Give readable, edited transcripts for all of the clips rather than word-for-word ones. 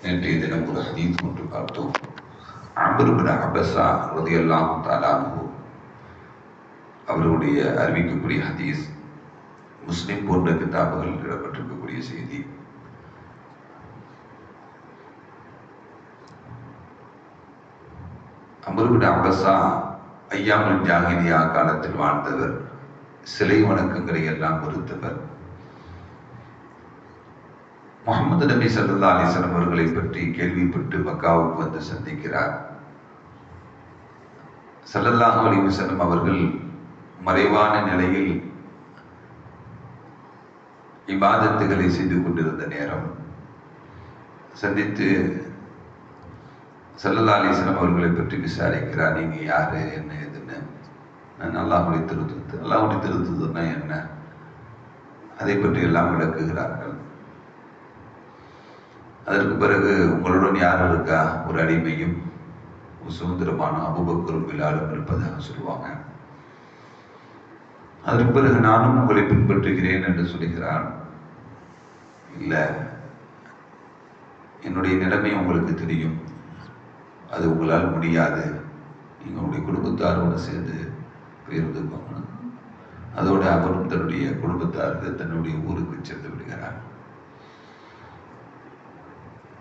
நேற்றைய தினம் ஒரு ஹதீஸ் ஒன்று பார்த்தோம். அம்ர் இப்னு அபஸா ரலியல்லாஹு தஆலா அன்ஹு அவருடைய அறிவிக்கக்கூடிய ஹதீஸ் முஸ்லிம் போன்ற கிதாபுகள் இடம்பெற்றிருக்கக்கூடிய செய்தி. அம்ர் இப்னு அபஸா ஐயாமுல் ஜாஹிலியா காலத்தில் வாழ்ந்தவர். சிலை வணக்கங்களை எல்லாம் வெறுத்தவர். முஹம்மது நபி ஸல்லல்லாஹு அலைஹி வஸல்லம் அவர்களை பற்றி கேள்விப்பட்டு மக்காவுக்கு வந்து சந்திக்கிறார். ஸல்லல்லாஹு அலைஹி வஸல்லம் அவர்கள் மறைவான நிலையில் இபாதத்துகளை செய்து கொண்டிருந்த நேரம் சந்தித்து ஸல்லல்லாஹு அலைஹி வஸல்லம் அவர்களை பற்றி விசாரிக்கிறார். நீங்க யாரு, என்ன எதுன்னு. நான் அல்லாஹ்வுடைய திருத்துவதுன்னா என்ன, அதை பற்றி எல்லாம் விளக்குகிறார்கள். அதற்கு பிறகு உங்களுடன் யார் இருக்கா, ஒரு அடிமையும் ஒரு சுதந்திரமான அபூபக்கரும் பிலாலும் இருப்பதாக சொல்லுவாங்க. அதற்கு பிறகு நானும் உங்களை பின்பற்றுகிறேன் என்று சொல்லுகிறான். இல்லை, என்னுடைய நிலைமை உங்களுக்கு தெரியும், அது உங்களால் முடியாது, நீங்கள் உங்களுடைய குடும்பத்தாரோடு சேர்ந்து போயிருந்துக்கோங்க. அதோடு அவரும் தன்னுடைய குடும்பத்தாருக்கு தன்னுடைய ஊருக்கு சென்று விடுகிறார்.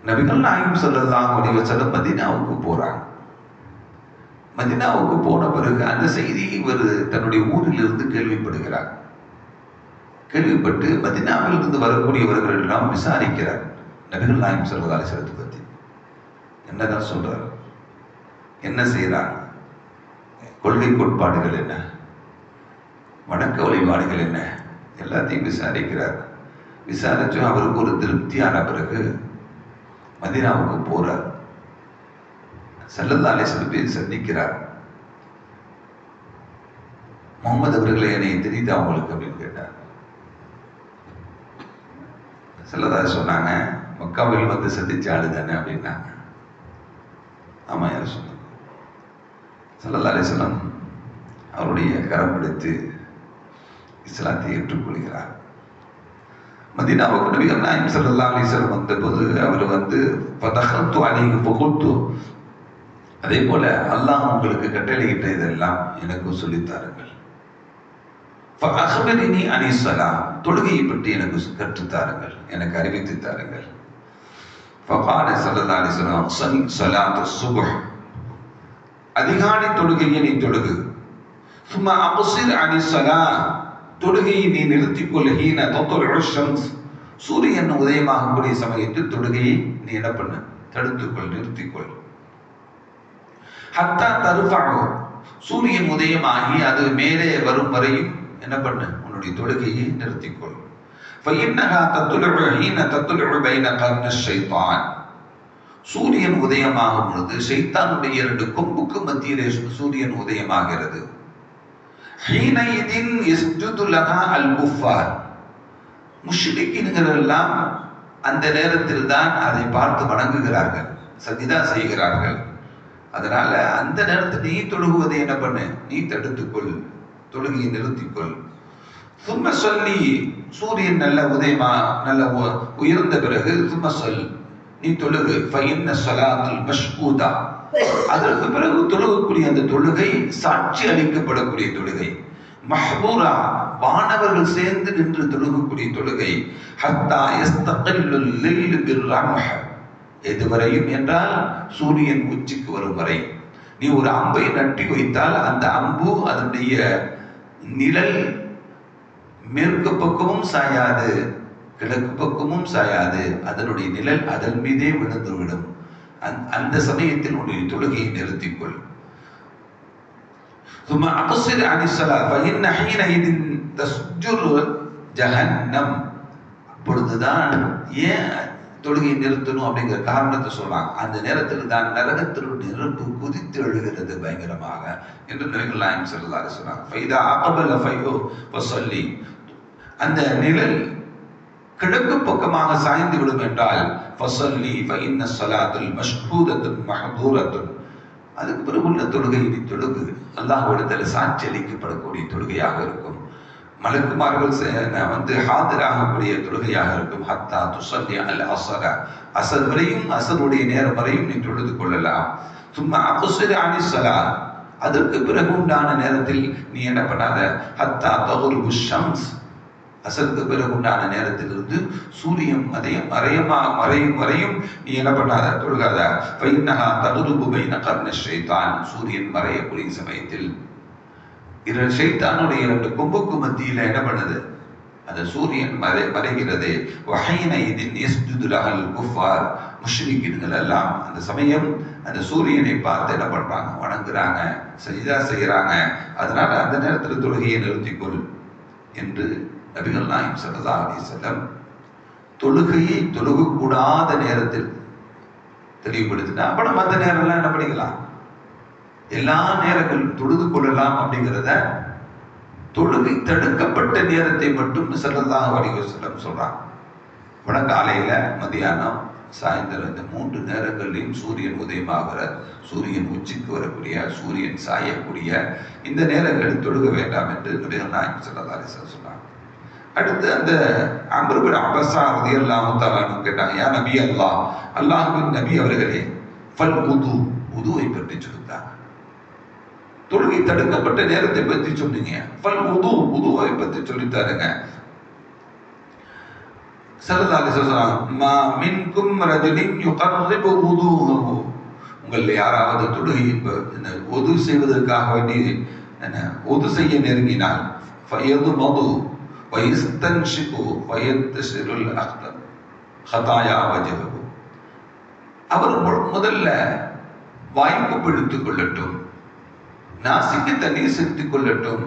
நபிகள் நாயகம் ஸல்லல்லாஹு அலைஹி வஸல்லம் மதீனாவுக்கு போறாங்க. மதீனாவுக்கு போன பிறகு அந்த செய்தி இவர் தன்னுடைய ஊரிலிருந்து கேள்விப்படுகிறார். கேள்விப்பட்டு மதீனாவில் இருந்து வரக்கூடியவர்கள் எல்லாம் விசாரிக்கிறார். நபிகள் நாயகம் ஸல்லல்லாஹு அலைஹி வஸல்லம் பத்தி என்னதான் சொல்றாரு, என்ன செய்யறாங்க, கொள்கை கோட்பாடுகள் என்ன, வணக்க வழிபாடுகள் என்ன, எல்லாத்தையும் விசாரிக்கிறார். விசாரிச்சு அவருக்கு ஒரு திருப்தியான பிறகு மதீனாவுக்கு போறார். ஸல்லல்லாஹு அலைஹி வஸல்லம் சந்திக்கிறார். முகமது அவர்களை என்னை தெரியுதா உங்களுக்கு அப்படின்னு கேட்டார். ஸல்லல்லாஹு சொன்னாங்க, மக்காவில் வந்து சந்திச்ச ஆளு தானே அப்படின்னாங்க. ஆமா, யார் சொன்னாங்க? ஸல்லல்லாஹு அலைஹி வஸல்லம் அவருடைய கரம் பிடித்து இஸ்லாத்தை ஏற்றுக்கொள்கிறார். மதீனாவுக்கு நபிகள் நாயகம் ஸல்லல்லாஹு அலைஹி வஸல்லம் வந்தபோது அவர் வந்து ஃபதஹல்து அலைஹி ஃபகுல்து, அதே போல அல்லாஹ் உங்களுக்கு கட்டளையிட்ட இதெல்லாம் எனக்கும் சொல்லித்தாருங்கள். ஃபஅக்பிரினி அனி ஸலாம், தொழுகையை பற்றி எனக்கு கற்றுத்தாருங்கள், எனக்கு அறிவித்து தாருங்கள். ஃபகால ஸல்லல்லாஹு அலைஹி வஸல்லம் ஸலாத்து சுப்ஹ், அதிகாலை தொழுகையை நீ தொழுகு. சும்மா அக்ஸிர் அனி ஸலாம், தொழுகையை நீ நிறுத்திக்கொள். ஹீன தத்லுஉ ஷம்ஸ், சூரியன் உதயமாகக்கூடிய சமயத்தில் தொழுகையை நீ என்ன பண்ணு, தடுத்துக்கொள், நிறுத்திக்கொள். ஹத்தா தர்ஃபஉ, சூரியன் உதயமாகி அது மேலே வரும் வரையும் என்ன பண்ணு, உன்னுடைய தொழுகையை நிறுத்திக்கொள். ஃபஇன்னஹா தத்லுஉ ஹீன தத்லுஉ பைன கர்ன ஷைத்தான், சூரியன் உதயமாகும் பொழுது ஷைத்தானுடைய இரண்டு கொம்புக்கு மத்தியிலே சூரியன் உதயமாகிறது. ஹீனைதின் யஸ்ஜுது லஹா அல் குஃபார், முஷ்ரிக்கீன்கள் எல்லாம் அந்த நேரத்தில் தான் அதை பார்த்து வணங்குகிறார்கள், சஜிதா செய்கிறார்கள். அதனால அந்த நேரத்தில் நீ தொழுகுவதை என்ன பண்ணு, நீ தடுத்துக்கொள், தொழுகையை நிறுத்திக்கொள். சும்ம சொல்லி, சூரியன் நல்ல உயர்ந்த பிறகு சும்ம சொல், நீ தொழுகு. ஃபஇன்ன ஸலாத்துல் மஷ்ஹூதா, அதற்கு பிறகு தொழுகக்கூடிய அந்த தொழுகை சாட்சி அளிக்கப்படக்கூடிய தொழுகை. மஹ்பூரா, வானவர்கள் சேர்ந்து நின்று தொழுகக்கூடிய தொழுகை. ஹத்தா யஸ்தகில்லுல் லைல் பிர்ரம்ஹ், எதுவரையும் என்றால் சூரியன் உச்சிக்கு வரும் வரை. நீ ஒரு அம்பை நட்டி வைத்தால் அந்த அம்பு அதனுடைய நிழல் மேற்கு பக்கமும் சாயாது, கிழக்கு பக்கமும் சாயாது, அதனுடைய நிழல் அதன் மீதே விழுந்துவிடும். அந்த சமயத்தில் உன்னுடைய தொழுகையை நிறுத்திக்கொள். ثم اقصر عن الصلاه فان حينئذ تسجر جهنم, அப்பொழுதுதான் ஏன் தொழுகையை நிறுத்தணும் அப்படிங்கிற காரணத்தை சொல்றாங்க. அந்த நேரத்தில் தான் நரகத்தினுடைய நெருப்பு குதித்து எழுகிறது பயங்கரமாக என்று நபிகள் நாயகம் ஸல்லல்லாஹு அலைஹி வஸல்லம் சொன்னாங்க. ஃபைதா அக்பல ஃபையோ ஃபஸல்லி, அந்த நிழல் கிழக்கு பக்கமாக சாய்ந்து விடும் என்றால் ஃபஸல்லி ஃபஇன்ன ஸலாத்துல் மஷ்ஹூதத்துன் மஹ்தூரத்துன், அதுக்கு பிறகு உள்ள தொழுகை நீ தொழுகு, அல்லாஹ்விடத்தில் சாட்சி அளிக்கப்படக்கூடிய தொழுகையாக இருக்கும். மலக்குமார்கள் வந்து ஹாதிராகக்கூடிய தொழுகையாக இருக்கும். ஹத்தா துஸல்லி அல் அஸ்ர, அசர் வரையும், அசருடைய நேரம் வரையும் நீ தொழுது கொள்ளலாம். சும்மா அக்ஸிர் அனி ஸலாத், அதற்கு பிறகு உண்டான நேரத்தில் நீ என்ன பண்ணாத, ஹத்தா தகுருபு ஷம்ஸ், அசருக்கு பிறகு உண்டான நேரத்திலிருந்து சூரியன் மறையும் வரையும் நீ என்ன பண்ணாத, தொழுகாத. ஃபைன்னஹா தகுருபு பைன கர்ன ஷைத்தான், சூரியன் மறையக்கூடிய சமயத்தில் ஷைத்தானுடைய 2 கொம்புக்கு மத்தியில என்ன பண்ணுது, அந்த சூரியன் மறைகிறது. வஹைன இதின் யஸ்ஜுது லஹல் குஃபார், முஷ்ரிக்கீன்கள் எல்லாம் அந்த சமயம் அந்த சூரியனை பார்த்து என்ன பண்றாங்க, வணங்குறாங்க, சஜிதா செய்யறாங்க. அதனால அந்த நேரத்தில் தொழுகையை நிறுத்திக்கொள் என்று நபிகள் நாயகம் ஸல்லல்லாஹு அலைஹி வஸல்லம் தொழுகையை தொழுகக்கூடாத நேரத்தில் தெளிவுபடுத்தினா, அப்ப நம்ம அந்த நேரம்லாம் என்ன பண்ணிக்கலாம், எல்லா நேரங்களும் தொழுது கொள்ளலாம். அப்படிங்கிறத தொழுகை தடுக்கப்பட்ட நேரத்தை மட்டும் ஸல்லல்லாஹு அலைஹி வஸல்லம் சொல்றாங்க. காலையில, மதியானம், சாயந்தரம், இந்த 3 நேரங்களிலும் சூரியன் உதயமாகிற, சூரியன் உச்சிக்கு வரக்கூடிய, சூரியன் சாயக்கூடிய இந்த நேரங்களில் தொழுக வேண்டாம் என்று நபிகள் நாயகம் ஸல்லல்லாஹு அலைஹி வஸல்லம் சொன்னாங்க. அடுத்து அந்த அம்ர் பின் அபஸா ரலியல்லாஹு தஆலா கேட்டாங்க, யா நபி அல்லாஹ், அல்லாஹ்வின் நபி அவர்களே, ஃபல் உது, உதுவை பற்றி சொல்லிட்டாங்க. தொழுகை தடுக்கப்பட்ட நேரத்தை பற்றி சொன்னீங்க, ஃபல் உது, உதுவை பற்றி சொல்லித்தாருங்க. ஸல்லல்லாஹு அலைஹி வஸல்லம், மா மின்கும் ரஜுலின் யுகர்ரிபு உதுஹு, உங்கள் யாராவது தொழுகையின் உது செய்வதற்காக வேண்டி உது செய்ய நெருங்கினால், ஃபயதுமது வயஸ்தன்ஷிபு வயந்தஷிருல் அக்தம் ஹதாயா வஜஹு, அவர் முதல்ல வாய்ப்பு பிடித்துக் கொள்ளட்டும், நாசிக்கு தண்ணீர் செலுத்திக் கொள்ளட்டும்.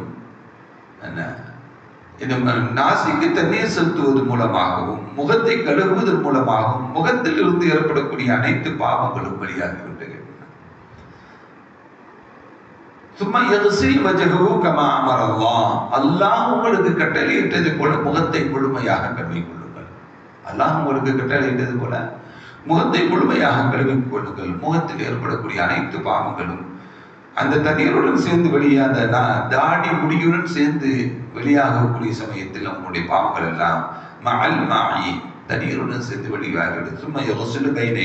நாசிக்கு தண்ணீர் செலுத்துவது மூலமாகவும், முகத்தை கழுவுவதன் மூலமாகவும், முகத்தில் இருந்து ஏற்படக்கூடிய அனைத்து பாவங்களும் வெளியாகிவிட்டது. சும்மா யக்ஸில் வஜஹு கமா அமர அல்லாஹ், அல்லாஹ் உங்களுக்கு கட்டளையிட்டது போல முகத்தை முழுமையாக கழுவிக் கொள்ளுங்கள். அல்லாஹ் உங்களுக்கு கட்டளையிட்டது போல முகத்தை முழுமையாக கழுவிக் கொள்ளுங்கள். முகத்தில் ஏற்படக்கூடிய அனைத்து பாவங்களும் அந்த தண்ணீருடன் சேர்ந்து வெளியே, அந்த தாடி முடியுடன் சேர்ந்து வெளியாகக்கூடிய சமயத்தில் உங்களுடைய பாவங்கள் எல்லாம் மஅல் மாஇ, தண்ணீருடன் சேர்ந்து வெளியாகிறது. சும்மா யக்ஸிலு பைன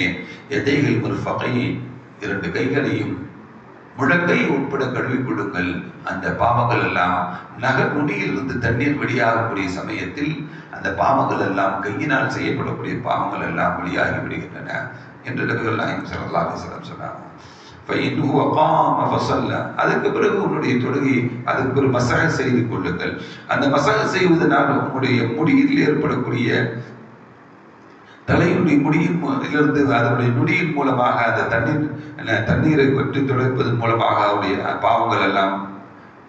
யதைஹில் மிர்ஃபகைன், 2 கைகளையும் முழங்கை உட்பட கழுவிக் கொள்ளுங்கள். அந்த பாவங்கள் எல்லாம் நுனியிலிருந்து தண்ணீர் வெளியாகக்கூடிய சமயத்தில் அந்த பாவங்கள் எல்லாம், கையினால் செய்யப்படக்கூடிய பாவங்கள் எல்லாம் வெளியாகி விடுகின்றன என்று நபிகள் நாயகம் ஸல்லல்லாஹு அலைஹி வஸல்லம் சொன்னாங்க. அதுக்கு பிறகு உன்னுடைய தொழுகை, அதுக்கு பிறகு மசஹ செய்து கொள்ளுங்கள். அந்த மசஹ செய்வதனால் உங்களுடைய முடியில் ஏற்படக்கூடிய, தலையுடைய முடியிலிருந்து அதனுடைய நுனியின் மூலமாக அந்த தண்ணீரை வெற்றி துடைப்பதன் மூலமாக அவருடைய பாவங்கள் எல்லாம்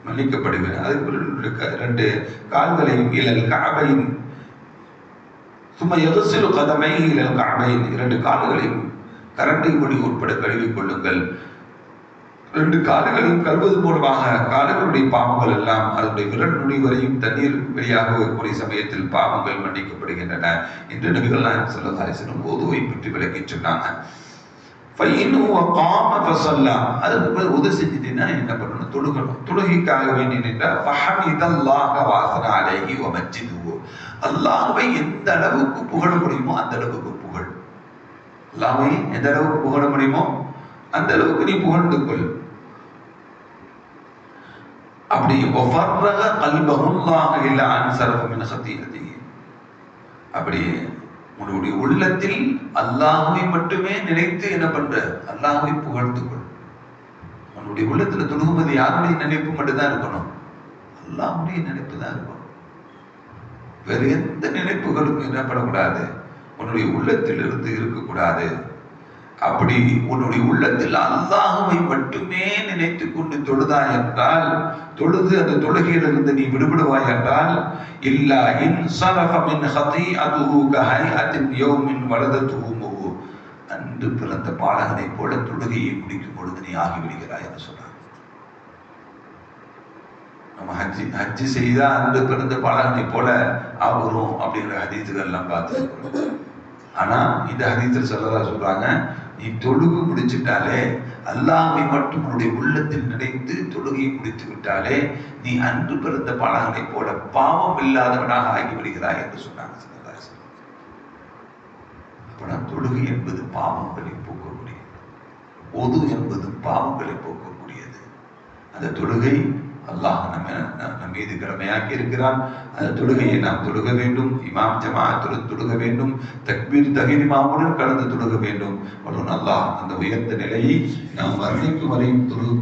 மன்னிக்கப்படுகிறது. அதுக்கு பிறகு 2 கால்களையும் இலல் கஅபைன், சும்மா யக்ஸிலு கதமைஹி இலல் கஅபைன், 2 கால்களையும் கரண்டை மொழி உட்பட கழுவிக் கொள்ளுங்கள். 2 கால்களையும் கழுவது மூலமாக கால்களுடைய பாவங்கள் எல்லாம், அதனுடைய விரல் நுனி வரையும் தண்ணீர் வெளியாகக்கூடிய சமயத்தில் பாவங்கள் மன்னிக்கப்படுகின்றன என்று நபிகள் நாயகம் ஸல்லல்லாஹு அலைஹி வஸல்லம் உதுவை பற்றி விளக்கி சொன்னாங்க. அதுக்கு பிறகு உது செஞ்சுட்டீங்கன்னா என்ன பண்ணணும், தொழுகணும். தொழுகைக்காக வேண்டி நின்றால் ஃபஹமிதல்லாஹ வஸன அலைஹி வமஜ்ஜிதுஹு, அல்லாஹ்வை எந்த அளவுக்கு புகழ முடியுமோ அந்த அளவுக்கு புகழ். அல்லாஹ்வை எந்த அளவுக்கு புகழ முடியுமோ அந்த அளவுக்கு நீ புகழ்ந்து கொள். அப்படி வஃபர்ரக கல்பஹுல்லாஹ இல்லா அன் ஸரஃப மின் ஹதீஹதிஹி, அப்படி உன்னுடைய உள்ளத்தில் அல்லாஹ்வை மட்டுமே நினைத்து என்ன பண்ற, அல்லாஹ்வை புகழ்ந்து கொள். உன்னுடைய உள்ளத்துல தொழுகும்போது யாருடைய நினைப்பு மட்டும்தான் இருக்கணும், அல்லாஹ்வுடைய நினைப்பு தான் இருக்கணும். வேற எந்த நினைப்புகளும் என்ன பண்ணக்கூடாது, உன்னுடைய உள்ளத்தில் இருந்து இருக்கக்கூடாது. அப்படி உன்னுடைய உள்ளத்தில் அல்லாஹ்வை மட்டுமே நினைத்து கொண்டு தொழுதாய் என்றால், தொழுது அந்த தொழுகையிலிருந்து நீ விடுபடுவாய் என்றால், இல்லா இன் ஸரஃப மின் ஹதீஅதுஹு கஹைஅத்தின் யௌமின் வலததுஹு உம்முஹு, அன்று பிறந்த பாலகனை போல தொழுகையை முடிக்கும் பொழுது நீ ஆகிவிடுகிறாய் என்று சொன்னார். நம்ம ஹஜ்ஜி செய்தா அன்று பிறந்த பாலகனை போல ஆகுறோம் அப்படிங்கிற ஹதீஸுகள் எல்லாம் பார்த்துருக்கிறோம். ஆனா இந்த ஹதீஸில் சொல்றாங்க, நீ தொழுகு முடிச்சுட்டாலே, அல்லாஹ்வை மட்டும் உன்னுடைய உள்ளத்தில் நினைத்து தொழுகையை முடித்து விட்டாலே நீ அன்று பிறந்த பாலகனை போல பாவம் இல்லாதவனாக ஆகிவிடுகிறாய் என்று சொன்னாங்க. அப்படின்னா தொழுகை என்பது பாவங்களை போக்கக்கூடியது, ஒது என்பது பாவங்களை போக்கக்கூடியது. அந்த தொழுகை அல்லாஹ் நம்ம மீது கடமையாக்கி இருக்கிறான். அந்த தொழுகையை நாம் தொழுக வேண்டும், இமாம் ஜமாஅத்துடன் தொழுக வேண்டும், தக்பீர் தஹ்லீமாவுடன் கலந்து தொழுக வேண்டும். அல்லாஹ் அந்த உயர்ந்த நிலையை நாம் வர்ணிக்கும் வரையும் தொழுக